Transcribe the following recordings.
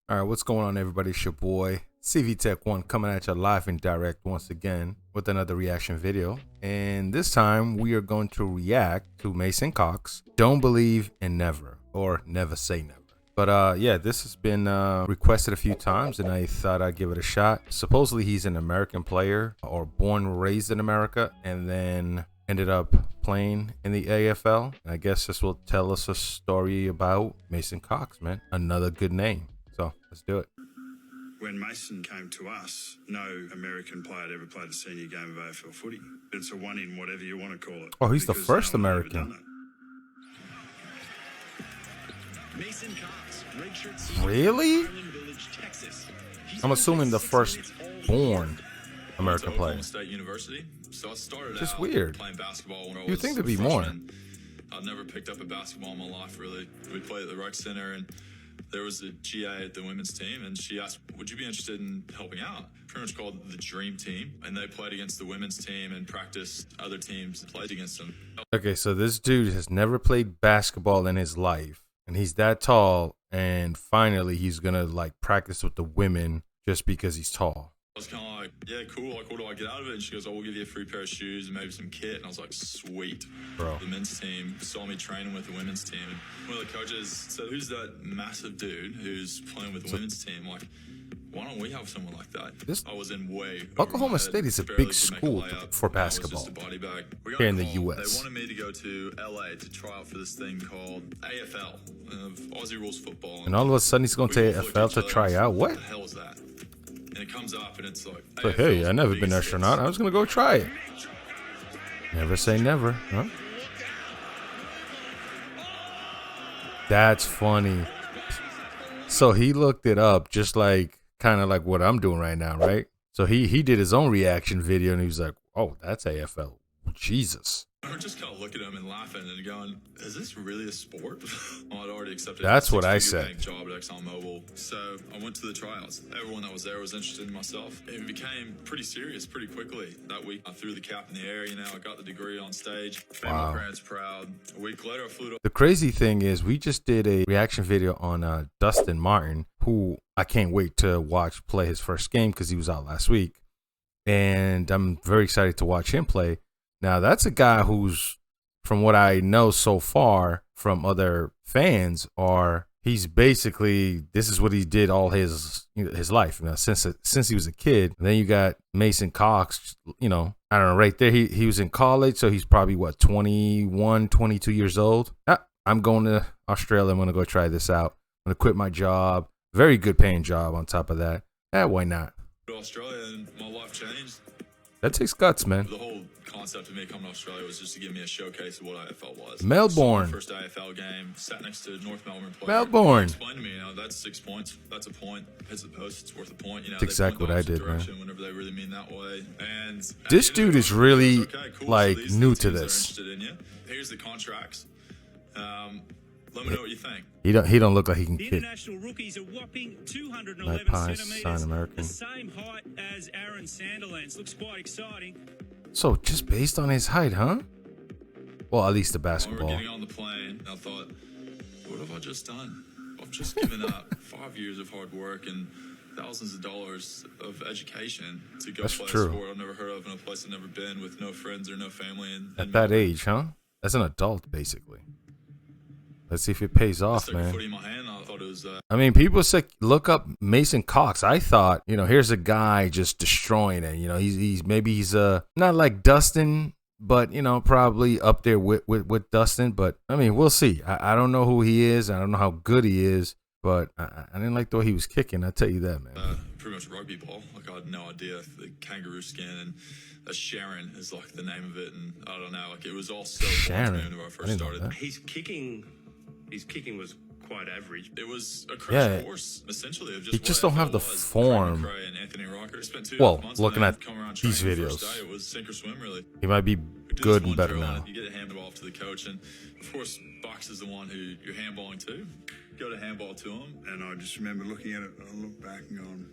All right, what's going on, everybody? It's your boy CV Tech One coming at you live and direct once again with another reaction video. And this time we are going to react to Mason Cox. Don't believe in never, or never say never. But yeah, this has been requested a few times, and I thought I'd give it a shot. Supposedly he's an American player, or born and raised in America, and then ended up playing in the AFL. And I guess this will tell us a story about Mason Cox, man. Another good name. So let's do it. When Mason came to us, no American player had ever played a senior game of AFL footy. It's a one in whatever you want to call it. Oh, he's the because first no one had ever American. done it. Mason Cox, redshirt senior, Really? Ireland Village, Texas. He's I'm been assuming the 6 first minutes all born year. American player. Oklahoma State University. So I started Just out weird. playing basketball when I You'd was think a there'd be more. freshman. I've never picked up a basketball in my life, really. We played at the rec center, and there was a GA at the women's team, and she asked, would you be interested in helping out? Pretty much called the Dream Team, and they played against the women's team and practiced other teams and played against them. Okay, so this dude has never played basketball in his life, and he's that tall, and finally he's gonna like practice with the women just because he's tall. I was kind of like, yeah, cool. Like, what do I get out of it? And she goes, oh, we'll give you a free pair of shoes and maybe some kit. And I was like, sweet. Bro. The men's team saw me training with the women's team. And one of the coaches said, who's that massive dude who's playing with the women's team? Like, why don't we have someone like that? This- I was in way over Oklahoma my head, State is a barely big could make a school layup. for I was just basketball a body bag. We got here a in the call. US. They wanted me to go to LA to try out for this thing called AFL, Aussie Rules Football. And all of a sudden he's going to We both looked AFL at to each other try and out. said, What? the hell is that? And it comes up and it's like, So hey, AFL's I never the been biggest astronaut. I was gonna go try it. Never say never, huh? That's funny. So he looked it up, just like kind of like what I'm doing right now, right? So he did his own reaction video, and he was like, "Oh, that's AFL. Jesus." I would just kind of look at him and laughing and going, is this really a sport? Well, I'd already accepted That's a what I six-figure said. bank job at ExxonMobil. So I went to the tryouts. Everyone that was there was interested in myself. It became pretty serious pretty quickly. That week, I threw the cap in the air. You know, I got the degree on stage. Made Wow. my parents proud. A week later, I flew to The crazy thing is, we just did a reaction video on Dustin Martin, who I can't wait to watch play his first game because he was out last week, and I'm very excited to watch him play. Now, that's a guy who's, from what I know so far from other fans, he's basically, this is what he did all his life, since he was a kid. And then you got Mason Cox, I don't know, right there. He was in college, so he's probably what, 21, 22 years old. I'm going to Australia. I'm going to go try this out. I'm going to quit my job. Very good paying job on top of that. Why not? Australia and my life changed. That takes guts, man. The whole concept of me coming to Australia was just to give me a showcase of what AFL was. Melbourne. So my first AFL game, sat next to North Melbourne player. Melbourne. Explained to me, that's 6 points. That's a point. Hits the post, it's worth a point. That's they exactly point what I the opposite did, man. direction Whenever they really mean that way. And at This the end dude of is it, really, okay, cool. So like, these are new the to teams that are this. interested in you. Here's the contracts. Let me know what you think. He don't look like he can The kick. international rookie's a whopping 211 Magpies, centimetres, sign American. the same height as Aaron Sanderlands. Looks quite exciting. So just based on his height, huh? Well, at least the When we were basketball. getting on the plane, I thought, what have I just done? I've just given up 5 years of hard work and thousands of dollars of education to go That's play true. a sport I've never heard of in a place I've never been with no friends or no family. At that age, huh? As an adult, basically. Let's see if it pays I off, stuck a man. footy in my hand. I thought it was I mean, people say look up Mason Cox. I thought, here's a guy just destroying it. He's not like Dustin, but probably up there with Dustin. But I mean, we'll see. I don't know who he is. I don't know how good he is, but I didn't like the way he was kicking. I tell you that, man. pretty much rugby ball. Like, I had no idea. The kangaroo skin and Sharon is like the name of it, and I don't know. Like, it was all so Sharon. foreign to me when I I first didn't know started. that. His kicking was quite average. It was a crash Yeah. course, essentially, of just He what just don't have AFL the was. form. Craig McRae and Anthony Rocker spent 2 Well, months looking and at then come around these training. videos. First day, it was sink or swim, really. He might be We did good this and one better drill, now. You get a handball off to the coach, and of course, Box is the one who you're handballing to. Go to handball to him. And I just remember looking at it, I looked back and going,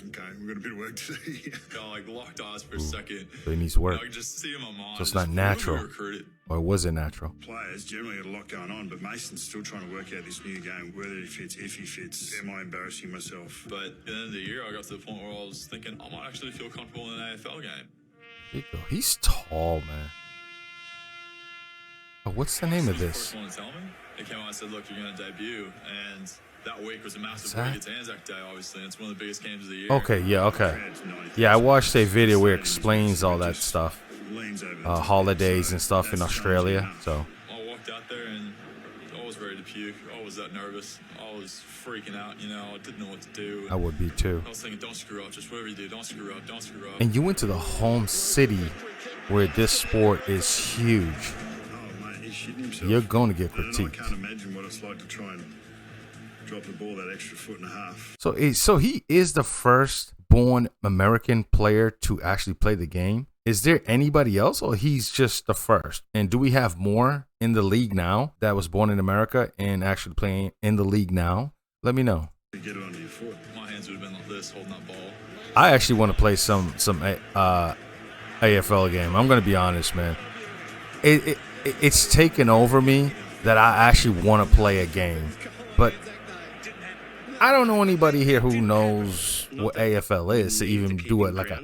Okay, we've got a bit of work to do. Like locked eyes for a second. So he needs work. I could just see in my mind. So it's just not natural. recruited. Or was it natural? Players generally got a lot going on, but Mason's still trying to work out this new game, whether he fits, if he fits. Am I embarrassing myself? But at the end of the year, I got to the point where I was thinking I might actually feel comfortable in an AFL game. There you go. He's tall, man. Oh, what's the name of The this? first one to tell me, they came out and said, "Look, you're going to debut," and that week was a massive Zach? week. It's Anzac Day, obviously. And it's one of the biggest games of the year. Okay, yeah, okay. Crowd's 90,000. Yeah, I watched a video where it explains all that stuff. Leans over the top. Holidays So and stuff in that's Australia. changing So, I walked out there and I was ready to puke. I was that nervous. I was freaking out. You know, I didn't know what to do. I would be too. I was thinking, don't screw up. Just whatever you do, don't screw up. Don't screw up. And you went to the home city where this sport is huge. Oh, mate, he's shitting himself. You're going to get And I critiqued. can't imagine what it's like to try and drop the ball that extra foot and a half. So he is the first born American player to actually play the game. Is there anybody else, or he's just the first? And do we have more in the league now that was born in America and actually playing in the league now? Let me know. To get it onto your foot. My hands would have been like this, holding that ball. I actually want to play some AFL game. I'm gonna be honest, man. It's taken over me that I actually want to play a game, but I don't know anybody here who knows what AFL is to even do it like a,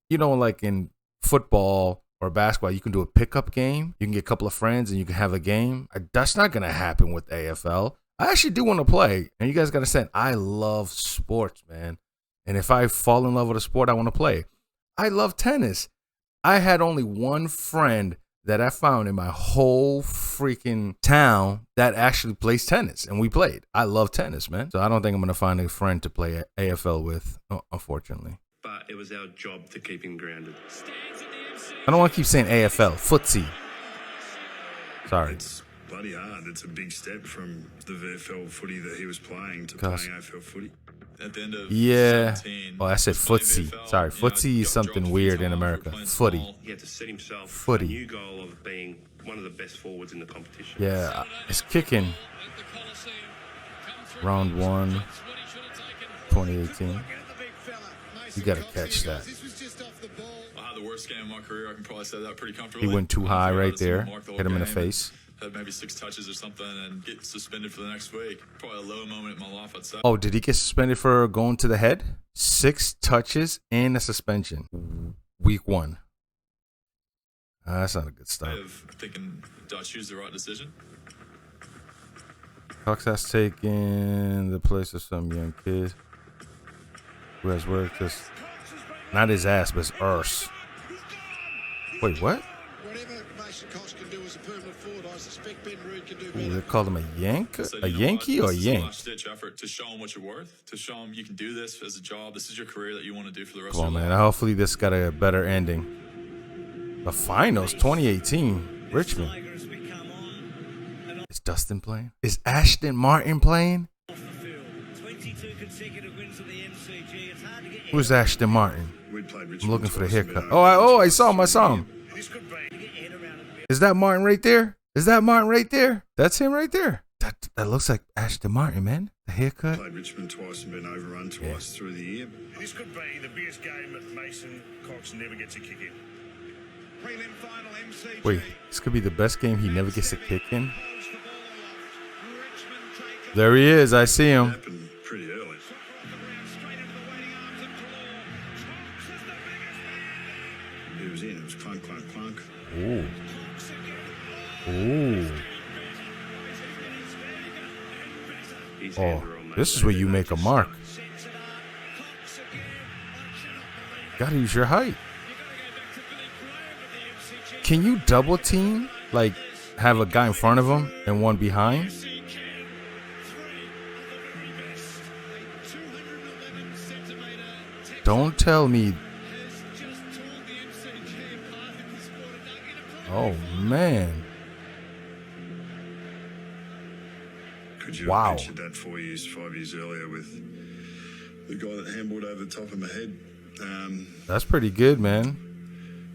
you know, like in football or basketball, you can do a pickup game. You can get a couple of friends and you can have a game. That's not gonna happen with AFL. I actually do want to play, and you guys gotta understand, I love sports, man. And if I fall in love with a sport, I want to play. I love tennis. I had only one friend that I found in my whole freaking town that actually plays tennis, and we played. I love tennis, man. So I don't think I'm going to find a friend to play AFL with, unfortunately. But it was our job to keep him grounded. I don't want to keep saying AFL, footsie. Sorry. It's bloody hard. It's a big step from the VFL footy that he was playing to Gosh. playing AFL footy. At the end of Yeah. 17, Oh, I said was playing footsie. VFL, Sorry, you know, footsie is got something dropped a few weird in times, America. we were playing Footy. small. He had to set himself Footy. a new goal of being one of the best forwards in the competition. Yeah, it's kicking. Round 1, 2018. You got to catch that. I had the worst game of my career. I can probably say that pretty comfortably. He went too high I right had to there. mark the whole Hit him in the game and face. Had maybe 6 touches or something and get suspended for the next week. Probably a low moment in my life, I'd say. Oh, did he get suspended for going to the head? 6 touches and a suspension. Week 1. That's not a good start. Of thinking, did I choose the right decision? Cox has taken the place of some young kid who has worked just not his ass, but his arse. Wait, what? Whatever Mason Cox can do as a permanent forward, I suspect Ben Rood can do Ooh, better. they called him a yank? So, A you know Yankee what? or a This is a yank? last-ditch effort to show them what you're worth, to show them you can do this as a job. This is your career that you want to do for the rest Come of on, your man. life. Hopefully this got a better ending. The finals, 2018, Richmond. Tiger has become on and Is Dustin playing? Is Ashton Martin playing? off the field. 22 consecutive wins at the MCG. It's hard to get Who's Ashton Martin? We'd played Richmond I'm looking for the twice and haircut. been Oh, over I saw him. I saw him. This could be to get your head around it a bit. Is that Martin right there? Is that Martin right there? That's him right there. That looks like Ashton Martin, man. The haircut. Played Richmond twice and been overrun twice through the year. This could be the biggest game that Mason Cox never gets a kick in. Prelim final MCG. Wait, this could be the best game he never gets a kick in. There he is. I see him. Happened pretty early. He was in. It was clunk, clunk, clunk. Ooh. Ooh. His Oh, hands were on this those is where you make a just mark. Gotta use your height. Can you double team? Like, have a guy in front of him and one behind? Don't tell me. Oh, man. Could you Wow. have pictured that 5 years earlier with the guy that handballed over the top of my head? That's pretty good, man.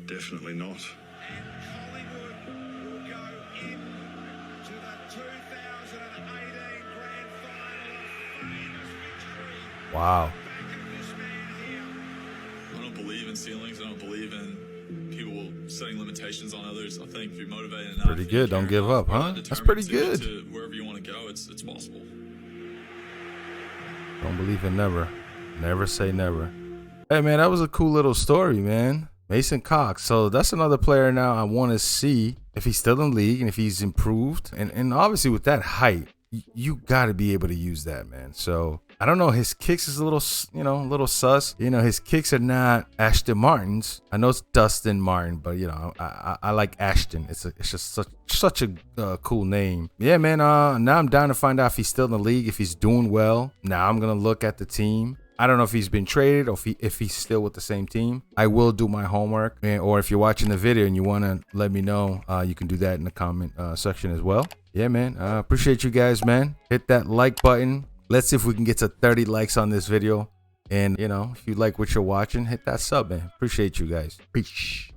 Definitely not. Collingwood will go into the 2018 grand final of famous victory. Wow. Back of this man don't believe in ceilings. I don't believe in people setting limitations on others. I think if you're motivated enough, Pretty good. Don't give up, huh? That's pretty good. To wherever you want to go, it's possible. Don't believe in never. Never say never. Hey, man, that was a cool little story, man. Mason Cox. So that's another player now I want to see if he's still in the league and if he's improved. And obviously with that height, you got to be able to use that, man. So I don't know. His kicks is a little, a little sus. His kicks are not Ashton Martin's. I know it's Dustin Martin, but I like Ashton. It's just such a cool name. Yeah, man. Now I'm down to find out if he's still in the league, if he's doing well. Now I'm gonna look at the team. I don't know if he's been traded or if he's still with the same team. I will do my homework, or if you're watching the video and you want to let me know, you can do that in the comment section as well. Yeah, man. Appreciate you guys, man. Hit that like button. Let's see if we can get to 30 likes on this video. And, if you like what you're watching, hit that sub, man. Appreciate you guys. Peace.